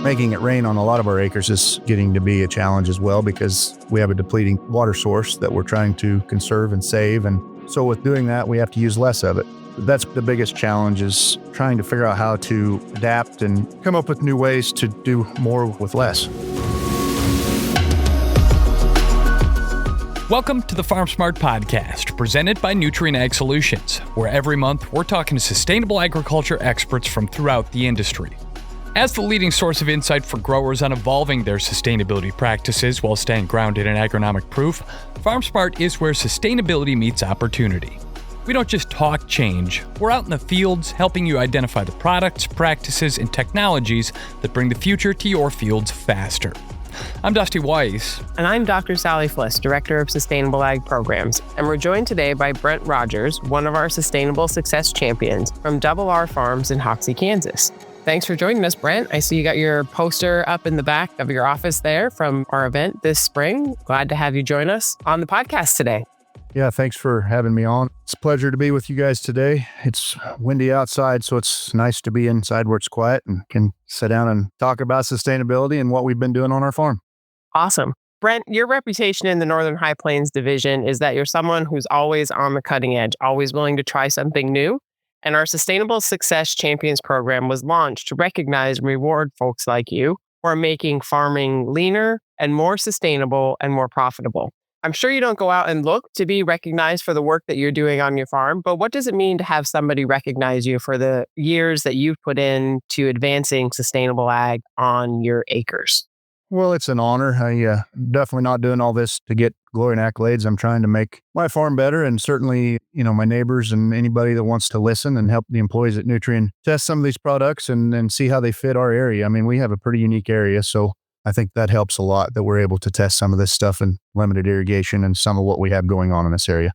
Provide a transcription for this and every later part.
Making it rain on a lot of our acres is getting to be a challenge as well because we have a depleting water source that we're trying to conserve and save. And so with doing that, we have to use less of it. That's the biggest challenge, is trying to figure out how to adapt and come up with new ways to do more with less. Welcome to the FARMSMART Podcast, presented by Nutrien Ag Solutions, where every month we're talking to sustainable agriculture experts from throughout the industry. As the leading source of insight for growers on evolving their sustainability practices while staying grounded in agronomic proof, FARMSMART is where sustainability meets opportunity. We don't just talk change, we're out in the fields helping you identify the products, practices, and technologies that bring the future to your fields faster. I'm Dusty Weiss. And I'm Dr. Sally Fliss, Director of Sustainable Ag Programs. And we're joined today by Brent Rogers, one of our Sustainable Success Champions from R Farms in Hoxie, Kansas. Thanks for joining us, Brent. I see you got your poster up in the back of your office there from our event this spring. Glad to have you join us on the podcast today. Yeah, thanks for having me on. It's a pleasure to be with you guys today. It's windy outside, so it's nice to be inside where it's quiet and can sit down and talk about sustainability and what we've been doing on our farm. Awesome. Brent, your reputation in the Northern High Plains division is that you're someone who's always on the cutting edge, always willing to try something new. And our Sustainable Success Champions program was launched to recognize and reward folks like you who are making farming leaner and more sustainable and more profitable. I'm sure you don't go out and look to be recognized for the work that you're doing on your farm, but what does it mean to have somebody recognize you for the years that you've put in to advancing sustainable ag on your acres? Well, it's an honor. I definitely not doing all this to get glory and accolades. I'm trying to make my farm better, and certainly, my neighbors and anybody that wants to listen and help the employees at Nutrien test some of these products and see how they fit our area. I mean, we have a pretty unique area, so I think that helps a lot that we're able to test some of this stuff in limited irrigation and some of what we have going on in this area.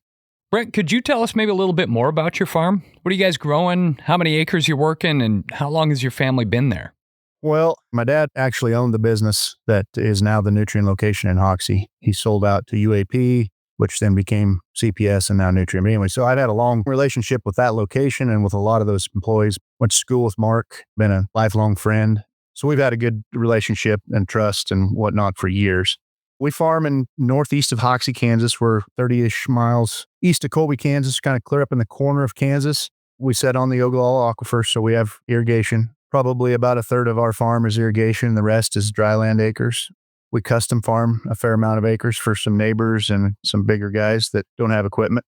Brent, could you tell us maybe a little bit more about your farm? What are you guys growing? How many acres you're working? And how long has your family been there? Well, my dad actually owned the business that is now the Nutrien location in Hoxie. He sold out to UAP, which then became CPS and now Nutrien. But anyway, so I've had a long relationship with that location and with a lot of those employees. Went to school with Mark, been a lifelong friend. So we've had a good relationship and trust and whatnot for years. We farm in northeast of Hoxie, Kansas. We're 30-ish miles east of Colby, Kansas, kind of clear up in the corner of Kansas. We set on the Ogallala Aquifer, so we have irrigation. Probably about a third of our farm is irrigation. The rest is dryland acres. We custom farm a fair amount of acres for some neighbors and some bigger guys that don't have equipment.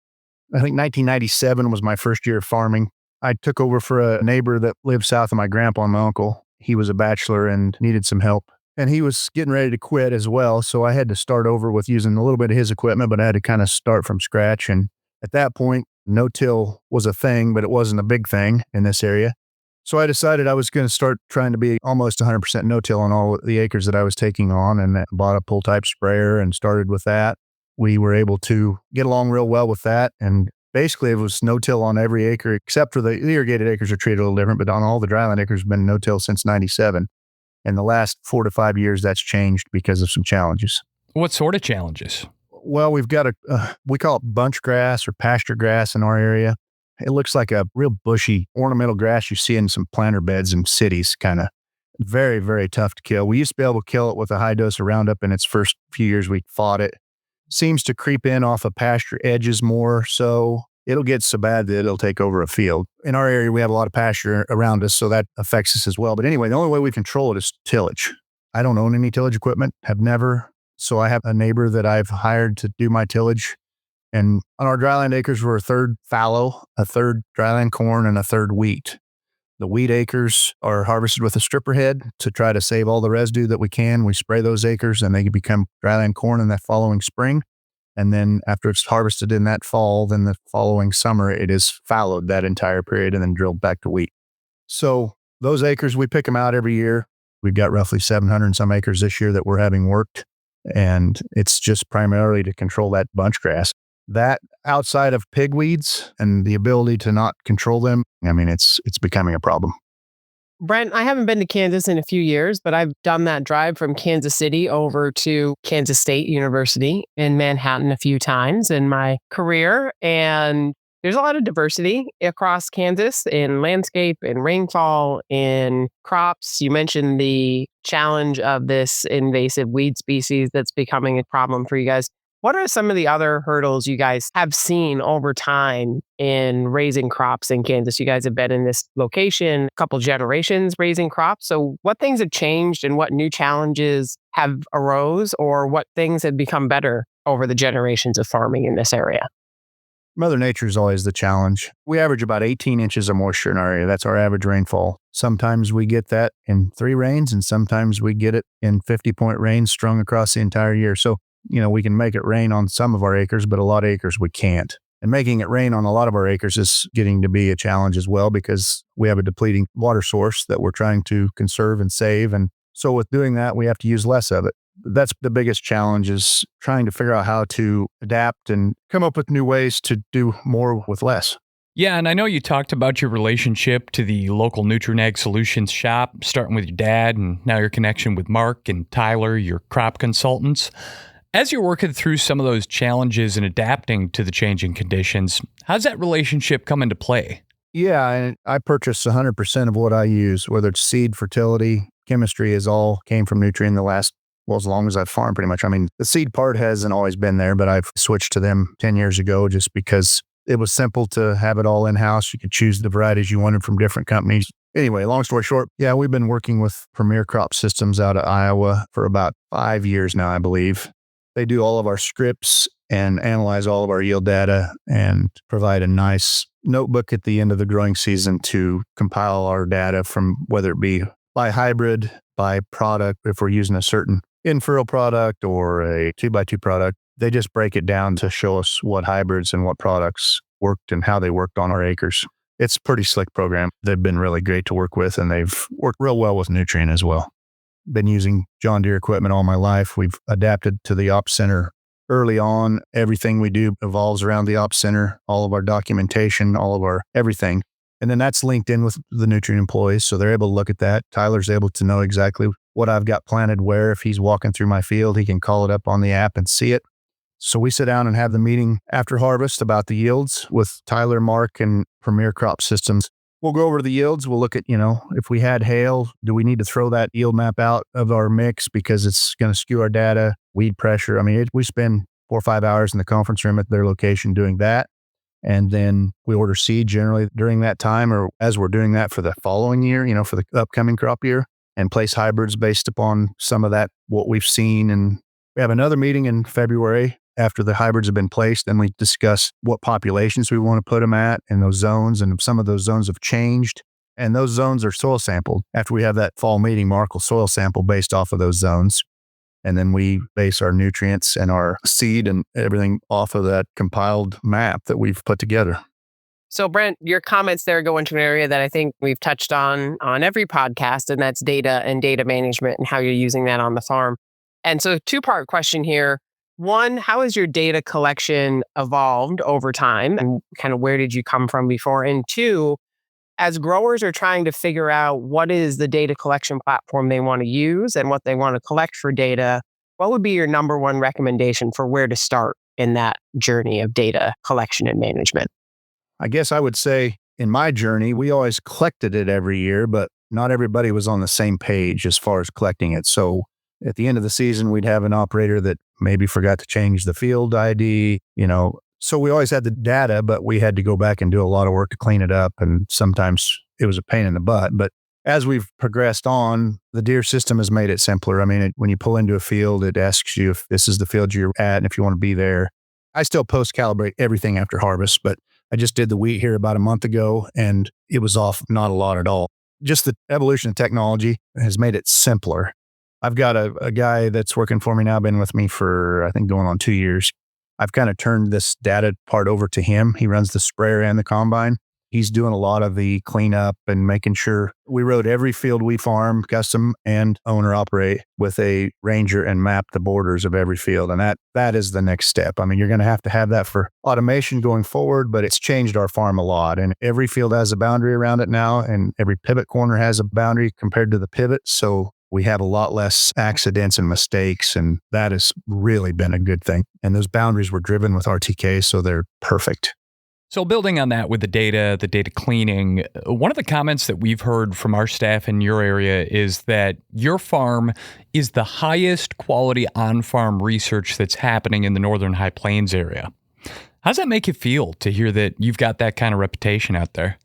I think 1997 was my first year of farming. I took over for a neighbor that lived south of my grandpa and my uncle. He was a bachelor and needed some help. And he was getting ready to quit as well. So I had to start over with using a little bit of his equipment, but I had to kind of start from scratch. And at that point, no-till was a thing, but it wasn't a big thing in this area. So I decided I was going to start trying to be almost 100% no-till on all the acres that I was taking on, and bought a pull-type sprayer and started with that. We were able to get along real well with that, and basically it was no-till on every acre, except for the irrigated acres are treated a little different, but on all the dryland acres have been no-till since 97. In the last 4 to 5 years, that's changed because of some challenges. What sort of challenges? Well, we've got we call it bunch grass or pasture grass in our area. It looks like a real bushy ornamental grass you see in some planter beds in cities, kind of very, very tough to kill. We used to be able to kill it with a high dose of Roundup in its first few years we fought it. Seems to creep in off of pasture edges more, so it'll get so bad that it'll take over a field. In our area, we have a lot of pasture around us, so that affects us as well. But anyway, the only way we control it is tillage. I don't own any tillage equipment, have never. So I have a neighbor that I've hired to do my tillage. And on our dryland acres, we're a third fallow, a third dryland corn, and a third wheat. The wheat acres are harvested with a stripper head to try to save all the residue that we can. We spray those acres and they become dryland corn in that following spring. And then after it's harvested in that fall, then the following summer, it is fallowed that entire period and then drilled back to wheat. So those acres, we pick them out every year. We've got roughly 700 and some acres this year that we're having worked. And it's just primarily to control that bunch grass. That outside of pigweeds and the ability to not control them, I mean, it's becoming a problem. Brent, I haven't been to Kansas in a few years, but I've done that drive from Kansas City over to Kansas State University in Manhattan a few times in my career. And there's a lot of diversity across Kansas in landscape, in rainfall, in crops. You mentioned the challenge of this invasive weed species that's becoming a problem for you guys. What are some of the other hurdles you guys have seen over time in raising crops in Kansas? You guys have been in this location a couple generations raising crops. So what things have changed and what new challenges have arose, or what things have become better over the generations of farming in this area? Mother Nature is always the challenge. We average about 18 inches of moisture in our area. That's our average rainfall. Sometimes we get that in 3 rains, and sometimes we get it in 50-point rains strung across the entire year. So, we can make it rain on some of our acres, but a lot of acres we can't. And making it rain on a lot of our acres is getting to be a challenge as well, because we have a depleting water source that we're trying to conserve and save. And so with doing that, we have to use less of it. That's the biggest challenge, is trying to figure out how to adapt and come up with new ways to do more with less. Yeah, and I know you talked about your relationship to the local Nutrien Ag Solutions shop, starting with your dad, and now your connection with Mark and Tyler, your crop consultants. As you're working through some of those challenges and adapting to the changing conditions, how's that relationship come into play? Yeah, and I purchase 100% of what I use, whether it's seed, fertility, chemistry, is all came from Nutrien as long as I've farmed pretty much. I mean, the seed part hasn't always been there, but I've switched to them 10 years ago just because it was simple to have it all in-house. You could choose the varieties you wanted from different companies. Anyway, long story short, yeah, we've been working with Premier Crop Systems out of Iowa for about 5 years now, I believe. They do all of our scripts and analyze all of our yield data and provide a nice notebook at the end of the growing season to compile our data from whether it be by hybrid, by product, if we're using a certain in-furrow product or a 2x2 product. They just break it down to show us what hybrids and what products worked and how they worked on our acres. It's a pretty slick program. They've been really great to work with, and they've worked real well with Nutrien as well. Been using John Deere equipment all my life. We've adapted to the Ops Center early on. Everything we do evolves around the Ops Center, all of our documentation, all of our everything. And then that's linked in with the Nutrien employees, so they're able to look at that. Tyler's able to know exactly what I've got planted where. If he's walking through my field, he can call it up on the app and see it. So we sit down and have the meeting after harvest about the yields with Tyler, Mark, and Premier Crop Systems. We'll go over the yields. We'll look at, if we had hail, do we need to throw that yield map out of our mix because it's going to skew our data, weed pressure? I mean, we spend 4 or 5 hours in the conference room at their location doing that. And then we order seed generally during that time, or as we're doing that for the following year, for the upcoming crop year, and place hybrids based upon some of that, what we've seen. And we have another meeting in February after the hybrids have been placed, and we discuss what populations we want to put them at in those zones. And some of those zones have changed, and those zones are soil sampled. After we have that fall meeting, Mark will soil sample based off of those zones. And then we base our nutrients and our seed and everything off of that compiled map that we've put together. So Brent, your comments there go into an area that I think we've touched on every podcast, and that's data and data management and how you're using that on the farm. And so 2-part question here. 1, how has your data collection evolved over time, and kind of where did you come from before? And 2, as growers are trying to figure out what is the data collection platform they want to use and what they want to collect for data, what would be your number 1 recommendation for where to start in that journey of data collection and management? I guess I would say in my journey, we always collected it every year, but not everybody was on the same page as far as collecting it. So at the end of the season, we'd have an operator that maybe forgot to change the field ID, So we always had the data, but we had to go back and do a lot of work to clean it up. And sometimes it was a pain in the butt. But as we've progressed on, the Deere system has made it simpler. I mean, when you pull into a field, it asks you if this is the field you're at and if you want to be there. I still post-calibrate everything after harvest, but I just did the wheat here about a month ago, and it was off not a lot at all. Just the evolution of technology has made it simpler. I've got a guy that's working for me now, been with me for, I think, going on 2 years. I've kind of turned this data part over to him. He runs the sprayer and the combine. He's doing a lot of the cleanup and making sure we rode every field we farm, custom and owner operate, with a ranger and map the borders of every field. And that is the next step. I mean, you're going to have that for automation going forward, but it's changed our farm a lot. And every field has a boundary around it now, and every pivot corner has a boundary compared to the pivot. So we have a lot less accidents and mistakes, and that has really been a good thing. And those boundaries were driven with RTK, so they're perfect. So building on that with the data cleaning, one of the comments that we've heard from our staff in your area is that your farm is the highest quality on-farm research that's happening in the Northern High Plains area. How does that make you feel to hear that you've got that kind of reputation out there?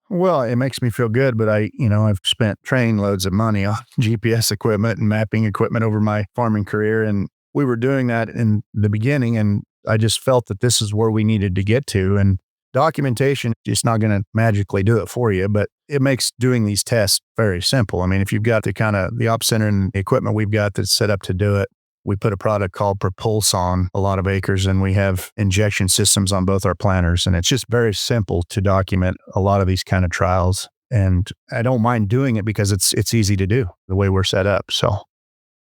Well, it makes me feel good, but I've spent train loads of money on GPS equipment and mapping equipment over my farming career. And we were doing that in the beginning, and I just felt that this is where we needed to get to. And documentation is not going to magically do it for you, but it makes doing these tests very simple. I mean, if you've got the op center and the equipment we've got that's set up to do it, we put a product called Propulse on a lot of acres, and we have injection systems on both our planters. And it's just very simple to document a lot of these kind of trials. And I don't mind doing it because it's easy to do the way we're set up. So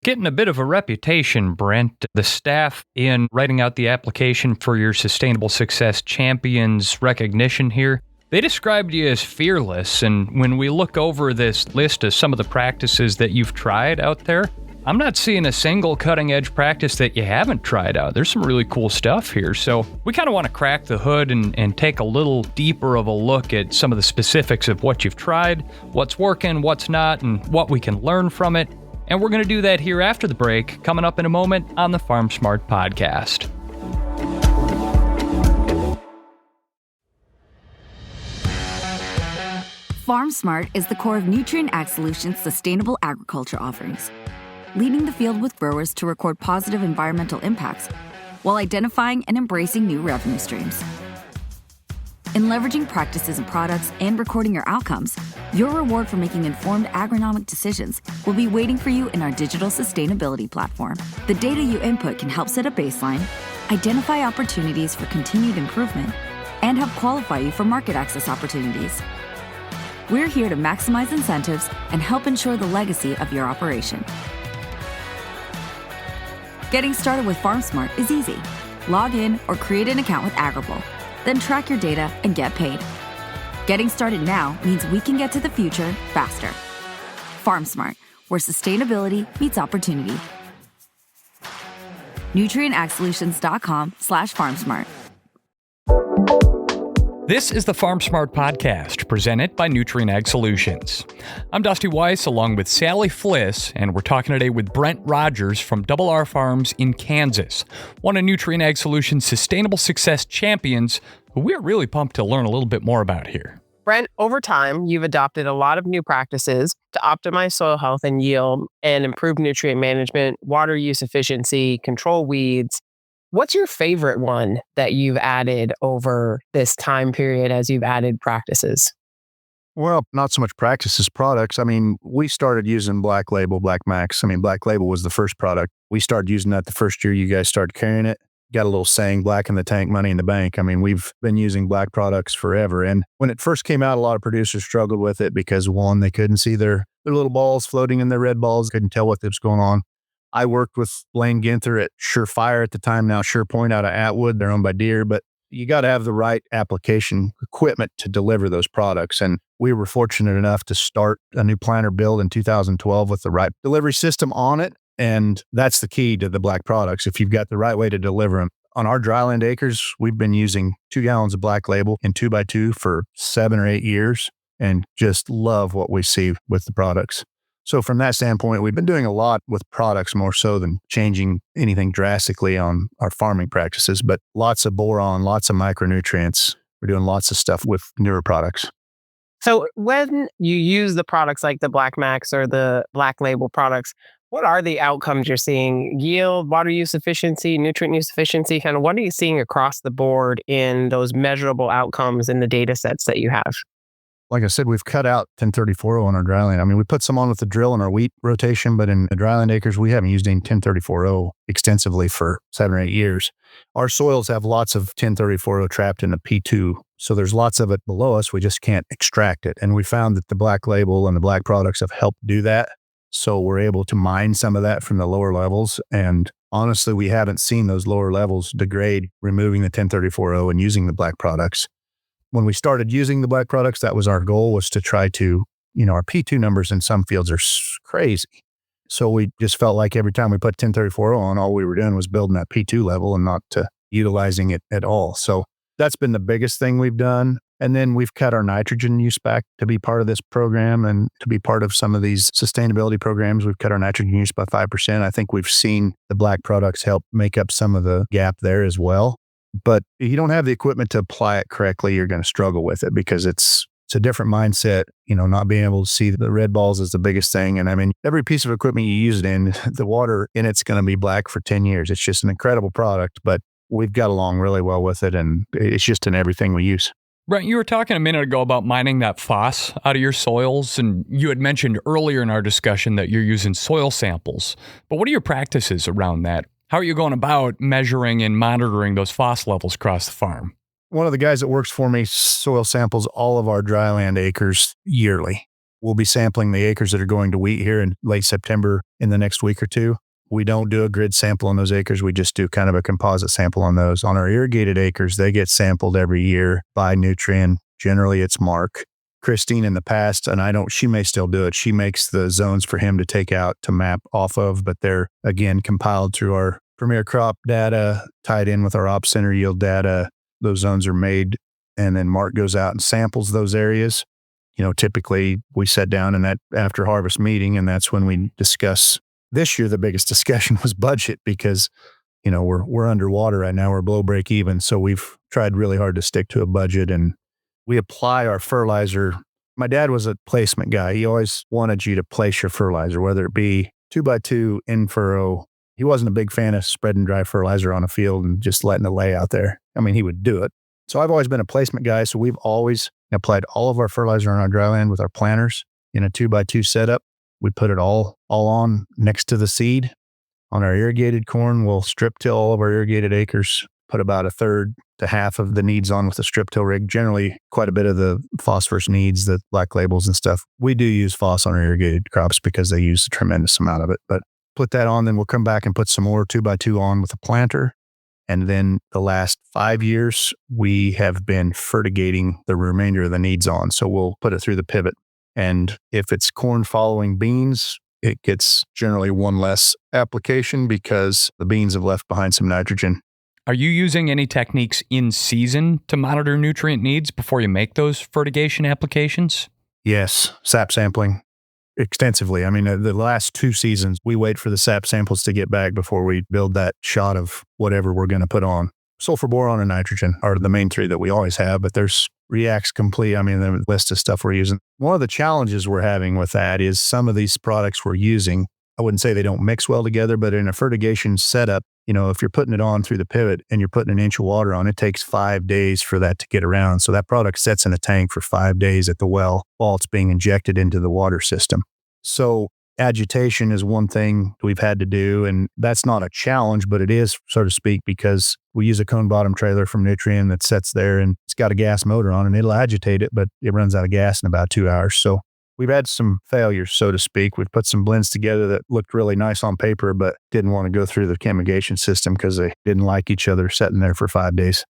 getting a bit of a reputation, Brent. The staff in writing out the application for your Sustainable Success Champions recognition here, they described you as fearless. And when we look over this list of some of the practices that you've tried out there, I'm not seeing a single cutting edge practice that you haven't tried out. There's some really cool stuff here. So we kind of want to crack the hood and take a little deeper of a look at some of the specifics of what you've tried, what's working, what's not, and what we can learn from it. And we're going to do that here after the break, coming up in a moment on the FARMSMART Podcast. FARMSMART is the core of Nutrien Ag Solutions' sustainable agriculture offerings, leading the field with growers to record positive environmental impacts while identifying and embracing new revenue streams. In leveraging practices and products and recording your outcomes, your reward for making informed agronomic decisions will be waiting for you in our digital sustainability platform. The data you input can help set a baseline, identify opportunities for continued improvement, and help qualify you for market access opportunities. We're here to maximize incentives and help ensure the legacy of your operation. Getting started with FARMSMART is easy. Log in or create an account with Agrible, then track your data and get paid. Getting started now means we can get to the future faster. FARMSMART, where sustainability meets opportunity. NutrienAgSolutions.com/FarmSmart. This is the FARMSMART Podcast, presented by Nutrien Ag Solutions. I'm Dusty Weiss, along with Sally Fliss, and we're talking today with Brent Rogers from Double R Farms in Kansas, one of Nutrien Ag Solutions' Sustainable Success Champions, who we're really pumped to learn a little bit more about here. Brent, over time, you've adopted a lot of new practices to optimize soil health and yield and improve nutrient management, water use efficiency, control weeds. What's your favorite one that you've added over this time period as you've added practices? Well, not so much practices, products. I mean, we started using Black Label, Black Max. I mean, Black Label was the first product. We started using that the first year you guys started carrying it. Got a little saying, black in the tank, money in the bank. I mean, we've been using black products forever. And when it first came out, a lot of producers struggled with it because, one, they couldn't see their little balls floating in their red balls, couldn't tell what was going on. I worked with Blaine Ginther at Surefire at the time, now SurePoint out of Atwood. They're owned by Deere, but you got to have the right application equipment to deliver those products. And we were fortunate enough to start a new planter build in 2012 with the right delivery system on it. And that's the key to the black products. If you've got the right way to deliver them. On our dryland acres, we've been using 2 gallons of Black Label in 2x2 for 7 or 8 years and just love what we see with the products. So from that standpoint, we've been doing a lot with products more so than changing anything drastically on our farming practices, but lots of boron, lots of micronutrients. We're doing lots of stuff with newer products. So when you use the products like the Black Max or the Black Label products, what are the outcomes you're seeing? Yield, water use efficiency, nutrient use efficiency, kind of what are you seeing across the board in those measurable outcomes in the data sets that you have? Like I said, we've cut out 1034 on our dryland. I mean, we put some on with the drill in our wheat rotation, but in the dryland acres, we haven't used any 1034 extensively for 7 or 8 years. Our soils have lots of 1034 trapped in a P2, so there's lots of it below us. We just can't extract it. And we found that the Black Label and the black products have helped do that. So we're able to mine some of that from the lower levels. And honestly, we haven't seen those lower levels degrade, removing the 1034 and using the black products. When we started using the black products, that was our goal, was to try to, our P2 numbers in some fields are crazy. So we just felt like every time we put 1034 on, all we were doing was building that P2 level and not utilizing it at all. So that's been the biggest thing we've done. And then we've cut our nitrogen use back to be part of this program and to be part of some of these sustainability programs. We've cut our nitrogen use by 5%. I think we've seen the black products help make up some of the gap there as well. But if you don't have the equipment to apply it correctly, you're going to struggle with it because it's a different mindset, not being able to see the red balls is the biggest thing. And I mean, every piece of equipment you use it in, the water in it's going to be black for 10 years. It's just an incredible product, but we've got along really well with it. And it's just in everything we use. Brent, you were talking a minute ago about mining that phos out of your soils, and you had mentioned earlier in our discussion that you're using soil samples. But what are your practices around that? How are you going about measuring and monitoring those phos levels across the farm? One of the guys that works for me soil samples all of our dryland acres yearly. We'll be sampling the acres that are going to wheat here in late September in the next week or two. We don't do a grid sample on those acres. We just do kind of a composite sample on those. On our irrigated acres, they get sampled every year by Nutrien. Generally, it's Mark. Christine in the past, and she may still do it. She makes the zones for him to take out to map off of, but they're, again, compiled through our Premier Crop data, tied in with our Op Center yield data. Those zones are made, and then Mark goes out and samples those areas. Typically, we sit down in that after harvest meeting, and that's when we discuss. This year, the biggest discussion was budget because, we're underwater right now. We're below break even. So we've tried really hard to stick to a budget, and we apply our fertilizer. My dad was a placement guy. He always wanted you to place your fertilizer, whether it be 2x2 in furrow. He wasn't a big fan of spreading dry fertilizer on a field and just letting it lay out there. I mean, he would do it. So I've always been a placement guy. So we've always applied all of our fertilizer on our dryland with our planters in a 2x2 setup. We put it all on next to the seed. On our irrigated corn, we'll strip till all of our irrigated acres, put about a third to half of the needs on with a strip till rig. Generally, quite a bit of the phosphorus needs, the black labels and stuff. We do use phos on our irrigated crops because they use a tremendous amount of it. But put that on, then we'll come back and put some more 2x2 on with a planter. And then the last 5 years, we have been fertigating the remainder of the needs on. So we'll put it through the pivot. And if it's corn following beans, it gets generally one less application because the beans have left behind some nitrogen. Are you using any techniques in season to monitor nutrient needs before you make those fertigation applications? Yes, sap sampling extensively. I mean, the last 2 seasons, we wait for the sap samples to get back before we build that shot of whatever we're going to put on. Sulfur, boron, and nitrogen are the main 3 that we always have, but there's Reacts Complete. I mean, the list of stuff we're using. One of the challenges we're having with that is some of these products we're using, I wouldn't say they don't mix well together, but in a fertigation setup, if you're putting it on through the pivot and you're putting an inch of water on, it takes 5 days for that to get around. So that product sits in a tank for 5 days at the well while it's being injected into the water system. So agitation is one thing we've had to do, and that's not a challenge, but it is, so to speak, because we use a cone bottom trailer from Nutrien that sits there and it's got a gas motor on and it'll agitate it, but it runs out of gas in about 2 hours. So we've had some failures, so to speak. We've put some blends together that looked really nice on paper, but didn't want to go through the chemigation system because they didn't like each other sitting there for 5 days.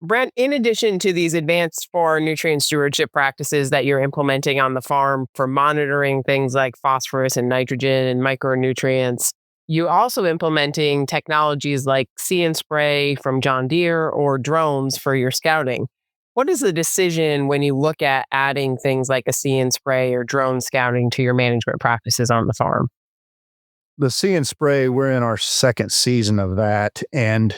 Brent, in addition to these advanced nutrient stewardship practices that you're implementing on the farm for monitoring things like phosphorus and nitrogen and micronutrients, you also implementing technologies like See and Spray from John Deere or drones for your scouting. What is the decision when you look at adding things like a See and Spray or drone scouting to your management practices on the farm? The See and Spray, we're in our 2nd season of that, and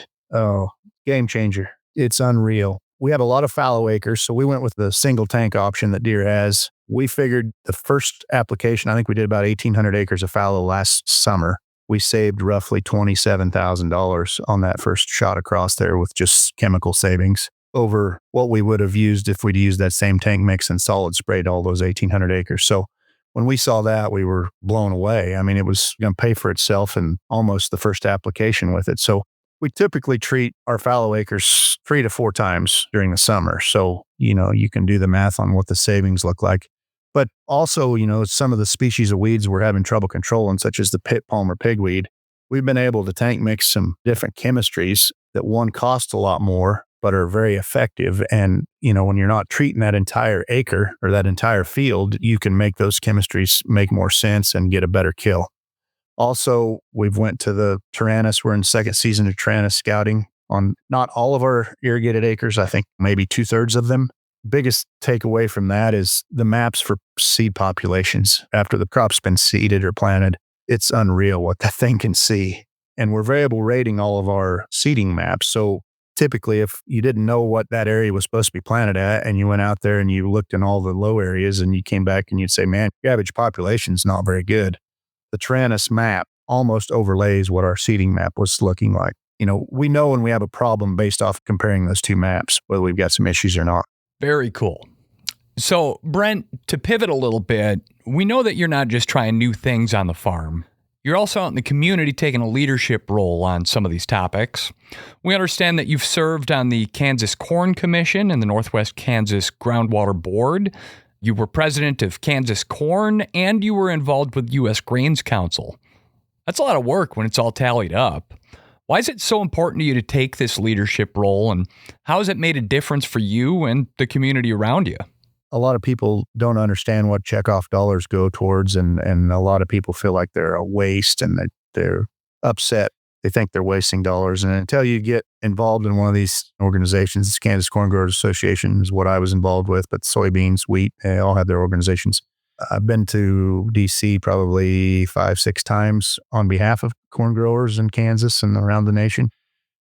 game changer. It's unreal. We have a lot of fallow acres, so we went with the single tank option that Deere has. We figured the first application, I think we did about 1,800 acres of fallow last summer. We saved roughly $27,000 on that first shot across there with just chemical savings over what we would have used if we'd used that same tank mix and solid sprayed all those 1,800 acres. So when we saw that, we were blown away. I mean, it was going to pay for itself in almost the first application with it. So we typically treat our fallow acres 3 to 4 times during the summer. So, you can do the math on what the savings look like. But also, some of the species of weeds we're having trouble controlling, such as the pit palm or pigweed, we've been able to tank mix some different chemistries that one cost a lot more, but are very effective. And, when you're not treating that entire acre or that entire field, you can make those chemistries make more sense and get a better kill. Also, we've went to the Tyrannus. We're in 2nd season of Tyrannus scouting. on not all of our irrigated acres. I think maybe 2/3 of them. Biggest takeaway from that is the maps for seed populations after the crop's been seeded or planted. It's unreal what that thing can see. And we're variable rating all of our seeding maps. So typically, if you didn't know what that area was supposed to be planted at, and you went out there and you looked in all the low areas and you came back and you'd say, man, your average population's not very good. The Taranis map almost overlays what our seeding map was looking like. We know when we have a problem based off comparing those two maps, whether we've got some issues or not. Very cool. So, Brent, to pivot a little bit, we know that you're not just trying new things on the farm. You're also out in the community taking a leadership role on some of these topics. We understand that you've served on the Kansas Corn Commission and the Northwest Kansas Groundwater Board. You were president of Kansas Corn, and you were involved with U.S. Grains Council. That's a lot of work when it's all tallied up. Why is it so important to you to take this leadership role, and how has it made a difference for you and the community around you? A lot of people don't understand what checkoff dollars go towards, and a lot of people feel like they're a waste and that they're upset. They think they're wasting dollars. And until you get involved in one of these organizations, Kansas Corn Growers Association is what I was involved with, but soybeans, wheat, they all have their organizations. I've been to DC probably 5-6 times on behalf of corn growers in Kansas and around the nation.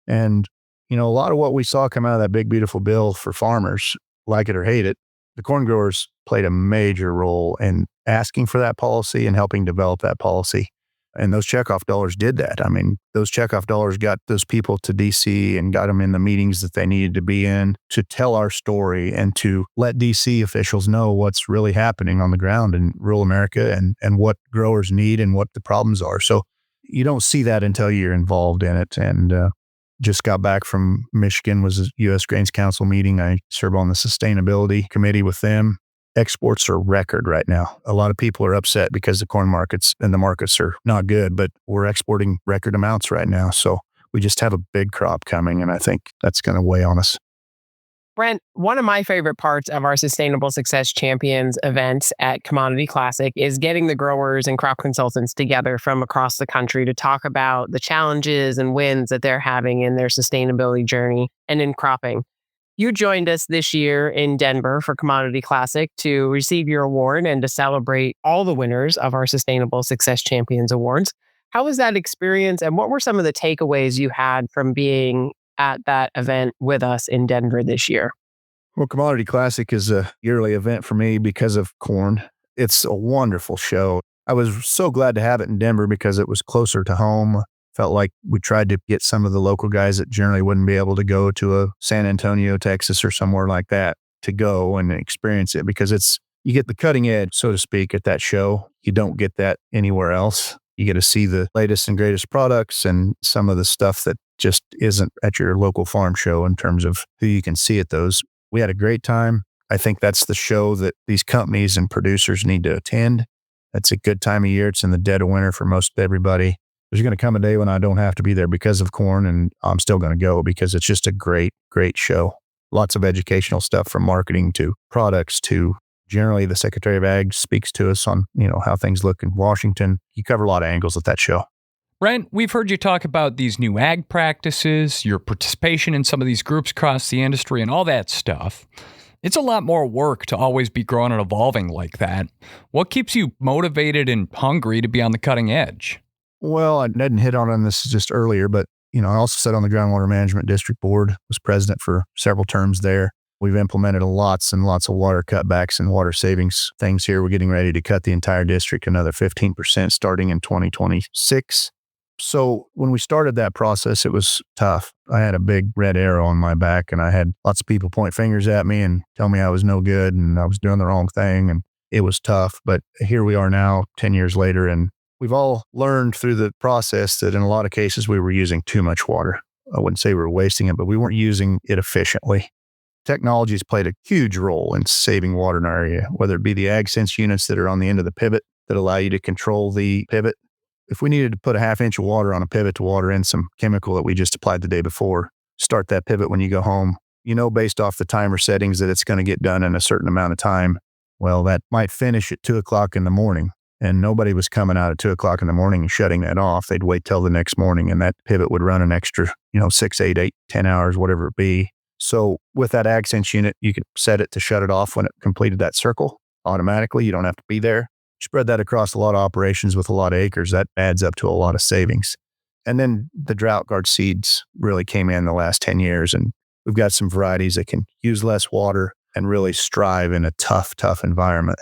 And, a lot of what we saw come out of that big, beautiful bill for farmers, like it or hate it, the corn growers played a major role in asking for that policy and helping develop that policy. And those checkoff dollars did that. I mean, those checkoff dollars got those people to DC and got them in the meetings that they needed to be in to tell our story and to let DC officials know what's really happening on the ground in rural America and what growers need and what the problems are. So you don't see that until you're involved in it. And just got back from Michigan, was a U.S. Grains Council meeting. I serve on the sustainability committee with them. Exports are record right now. A lot of people are upset because the corn markets and the markets are not good, but we're exporting record amounts right now. So we just have a big crop coming, and I think that's going to weigh on us. Brent, one of my favorite parts of our Sustainable Success Champions events at Commodity Classic is getting the growers and crop consultants together from across the country to talk about the challenges and wins that they're having in their sustainability journey and in cropping. You joined us this year in Denver for Commodity Classic to receive your award and to celebrate all the winners of our Sustainable Success Champions Awards. How was that experience, and what were some of the takeaways you had from being at that event with us in Denver this year? Well, Commodity Classic is a yearly event for me because of corn. It's a wonderful show. I was so glad to have it in Denver because it was closer to home. Felt like we tried to get some of the local guys that generally wouldn't be able to go to a San Antonio, Texas or somewhere like that to go and experience it, because you get the cutting edge, so to speak, at that show. You don't get that anywhere else. You get to see the latest and greatest products and some of the stuff that just isn't at your local farm show in terms of who you can see at those. We had a great time. I think that's the show that these companies and producers need to attend. That's a good time of year. It's in the dead of winter for most everybody. There's going to come a day when I don't have to be there because of corn, and I'm still going to go because it's just a great, great show. Lots of educational stuff from marketing to products to generally the Secretary of Ag speaks to us on, how things look in Washington. You cover a lot of angles at that show. Brent, we've heard you talk about these new ag practices, your participation in some of these groups across the industry and all that stuff. It's a lot more work to always be growing and evolving like that. What keeps you motivated and hungry to be on the cutting edge? Well, I didn't hit on this just earlier, but, I also sat on the Groundwater Management District Board, was president for several terms there. We've implemented lots and lots of water cutbacks and water savings things here. We're getting ready to cut the entire district another 15% starting in 2026. So when we started that process, it was tough. I had a big red arrow on my back, and I had lots of people point fingers at me and tell me I was no good and I was doing the wrong thing. And it was tough. But here we are now, 10 years later, and we've all learned through the process that in a lot of cases we were using too much water. I wouldn't say we were wasting it, but we weren't using it efficiently. Technology's played a huge role in saving water in our area, whether it be the AgSense units that are on the end of the pivot that allow you to control the pivot. If we needed to put a half inch of water on a pivot to water in some chemical that we just applied the day before, start that pivot when you go home, based off the timer settings that it's going to get done in a certain amount of time. Well, that might finish at 2:00 in the morning. and nobody was coming out at 2:00 in the morning and shutting that off. They'd wait till the next morning, and that pivot would run an extra, 6, 8, 10 hours, whatever it be. So with that AgSense unit, you could set it to shut it off when it completed that circle automatically. You don't have to be there. Spread that across a lot of operations with a lot of acres. That adds up to a lot of savings. And then the drought guard seeds really came in the last 10 years, and we've got some varieties that can use less water and really strive in a tough environment.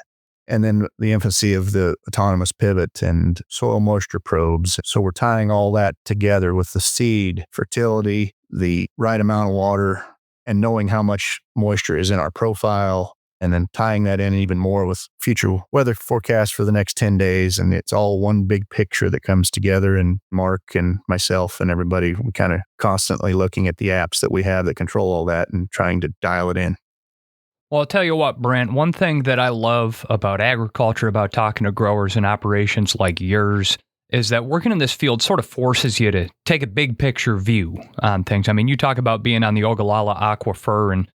And then the infancy of the autonomous pivot and soil moisture probes. So we're tying all that together with the seed, fertility, the right amount of water, and knowing how much moisture is in our profile, and then tying that in even more with future weather forecasts for the next 10 days. And it's all one big picture that comes together. And Mark and myself and everybody, we kind of constantly looking at the apps that we have that control all that and trying to dial it in. Well, I'll tell you what, Brent, one thing that I love about agriculture, about talking to growers and operations like yours, is that working in this field sort of forces you to take a big picture view on things. I mean, you talk about being on the Ogallala Aquifer, and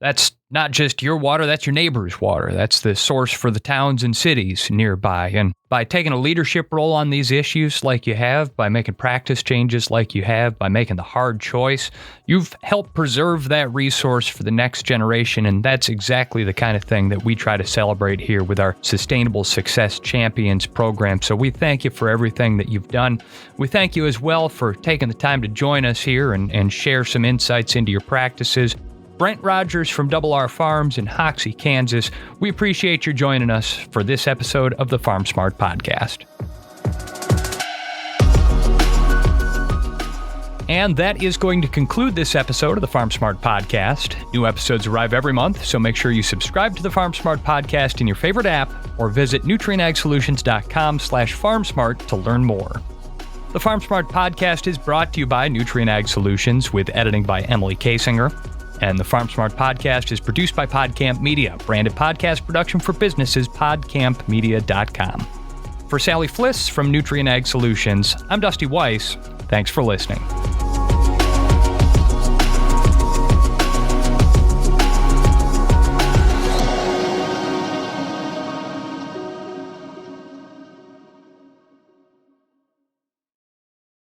that's not just your water, that's your neighbor's water. That's the source for the towns and cities nearby. And by taking a leadership role on these issues like you have, by making practice changes like you have, by making the hard choice, you've helped preserve that resource for the next generation. And that's exactly the kind of thing that we try to celebrate here with our Sustainable Success Champions program. So we thank you for everything that you've done. We thank you as well for taking the time to join us here and share some insights into your practices. Brent Rogers from Double R Farms in Hoxie, Kansas. We appreciate your joining us for this episode of the FARMSMART Podcast. And that is going to conclude this episode of the FARMSMART Podcast. New episodes arrive every month, so make sure you subscribe to the FARMSMART Podcast in your favorite app or visit nutrienagsolutions.com/FARMSMART to learn more. The FARMSMART Podcast is brought to you by Nutrien Ag Solutions with editing by Emily Kasinger. And the FARMSMART Podcast is produced by PodCamp Media, branded podcast production for businesses, podcampmedia.com. For Sally Fliss from Nutrien Ag Solutions, I'm Dusty Weiss. Thanks for listening.